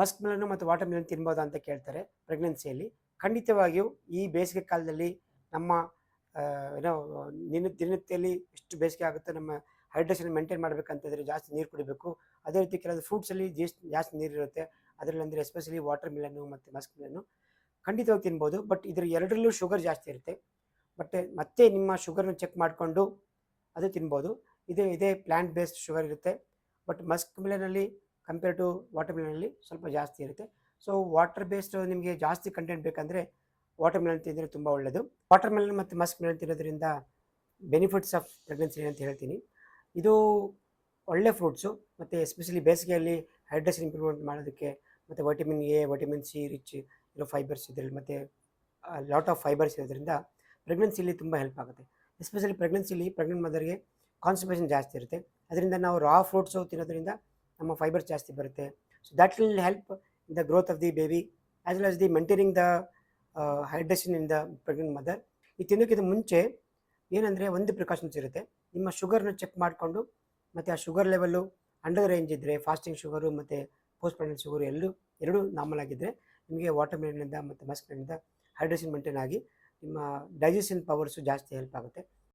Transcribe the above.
Musk melon ಮತ್ತು water melon ತಿನ್ಬೋದಾ ಅಂತ ಕೇಳ್ತಾರೆ ಪ್ರೆಗ್ನೆನ್ಸಿಯಲ್ಲಿ. ಖಂಡಿತವಾಗಿಯೂ ಈ ಬೇಸಿಗೆ ಕಾಲದಲ್ಲಿ ನಮ್ಮ ಏನೋ ದಿನನಿತ್ಯದಲ್ಲಿ ಎಷ್ಟು ಬೇಸಿಗೆ ಆಗುತ್ತೋ ನಮ್ಮ ಹೈಡ್ರೇಷನ್ ಮೇಂಟೈನ್ ಮಾಡಬೇಕಂತಂದರೆ ಜಾಸ್ತಿ ನೀರು ಕುಡಿಬೇಕು. ಅದೇ ರೀತಿ ಕೆಲವು ಫ್ರೂಟ್ಸಲ್ಲಿ ಜಾಸ್ತಿ ನೀರಿರುತ್ತೆ. ಅದರಲ್ಲಿ ಅಂದರೆ ಎಸ್ಪೆಷಲಿ ವಾಟರ್ ಮೆಲನ್ನು ಮತ್ತು ಮಸ್ಕ್ ಮೆಲನ್ನು ಖಂಡಿತವಾಗಿ ತಿನ್ಬೋದು. ಬಟ್ ಇದರ ಎರಡರಲ್ಲೂ ಶುಗರ್ ಜಾಸ್ತಿ ಇರುತ್ತೆ. ಮತ್ತೆ ನಿಮ್ಮ ಶುಗರ್ನ ಚೆಕ್ ಮಾಡಿಕೊಂಡು ಅದು ತಿನ್ಬೋದು. ಇದೇ ಪ್ಲಾಂಟ್ ಬೇಸ್ಡ್ ಶುಗರ್ ಇರುತ್ತೆ. ಬಟ್ ಮಸ್ಕ್ ಮೆಲನಲ್ಲಿ ಕಂಪೇರ್ ಟು ವಾಟರ್ ಮೆಲನಲ್ಲಿ ಸ್ವಲ್ಪ ಜಾಸ್ತಿ ಇರುತ್ತೆ. ಸೊ ವಾಟರ್ ಬೇಸ್ಡ್ ನಿಮಗೆ ಜಾಸ್ತಿ ಕಂಟೆಂಟ್ ಬೇಕಂದರೆ ವಾಟರ್ ಮೆಲನ್ ತಿಂದರೆ ತುಂಬ ಒಳ್ಳೆಯದು. ವಾಟರ್ ಮೆಲನ್ ಮತ್ತು ಮಸ್ಕ್ ಮೆಲನ್ ತಿನ್ನೋದ್ರಿಂದ ಬೆನಿಫಿಟ್ಸ್ ಆಫ್ ಪ್ರೆಗ್ನೆನ್ಸಿ ಅಂತ ಹೇಳ್ತೀನಿ. ಇದು ಒಳ್ಳೆ ಫ್ರೂಟ್ಸು ಮತ್ತು ಎಸ್ಪೆಷಲಿ ಬೇಸಿಗೆಯಲ್ಲಿ ಹೈಡ್ರೇಷನ್ ಇಂಪ್ರೂವ್ಮೆಂಟ್ ಮಾಡೋದಕ್ಕೆ ಮತ್ತು vitamin A, vitamin C rich ಇರೋ ಫೈಬರ್ಸ್ ಇದರಲ್ಲಿ ಮತ್ತು ಲಾಟ್ ಆಫ್ ಫೈಬರ್ಸ್ ಇರೋದ್ರಿಂದ ಪ್ರೆಗ್ನೆನ್ಸಿಲಿ ತುಂಬ ಹೆಲ್ಪ್ ಆಗುತ್ತೆ. ಎಸ್ಪೆಷಲಿ ಪ್ರೆಗ್ನೆಂಟ್ ಮದರ್ಗೆ ಕಾನ್ಸ್ಟಿಪೇಷನ್ ಜಾಸ್ತಿ ಇರುತ್ತೆ. ಅದರಿಂದ ನಾವು ರಾ ಫ್ರೂಟ್ಸು ತಿನ್ನೋದ್ರಿಂದ ನಮ್ಮ ಫೈಬರ್ಸ್ ಜಾಸ್ತಿ ಬರುತ್ತೆ. So that will help in the growth of the baby as well as the maintaining the hydration in the pregnant mother. ಈ ತಿನ್ನೋಕ್ಕಿಂತ ಮುಂಚೆ ಏನಂದರೆ ಒಂದು ಪ್ರಿಕಾಷನ್ಸ್ ಇರುತ್ತೆ. ನಿಮ್ಮ ಶುಗರ್ನ ಚೆಕ್ ಮಾಡಿಕೊಂಡು ಮತ್ತು ಆ ಶುಗರ್ ಲೆವೆಲ್ಲು ಅಂಡರ್ ರೇಂಜ್ ಇದ್ದರೆ, ಫಾಸ್ಟಿಂಗ್ ಶುಗರು ಮತ್ತು ಪೋಸ್ಟ್ ಪ್ರೆಗ್ನೆಂಟ್ ಶುಗರು ಎರಡೂ ನಾರ್ಮಲ್ ಆಗಿದ್ದರೆ ನಿಮಗೆ ವಾಟರ್ ಮೆಲನ್ನಿಂದ ಮತ್ತು ಮಸ್ಕ್ ಮೆಲನ್ನಿಂದ ಹೈಡ್ರೇಷನ್ ಮೇಂಟೈನ್ ಆಗಿ ನಿಮ್ಮ ಡೈಜೆಷನ್ ಪವರ್ಸು ಜಾಸ್ತಿ ಹೆಲ್ಪ್ ಆಗುತ್ತೆ.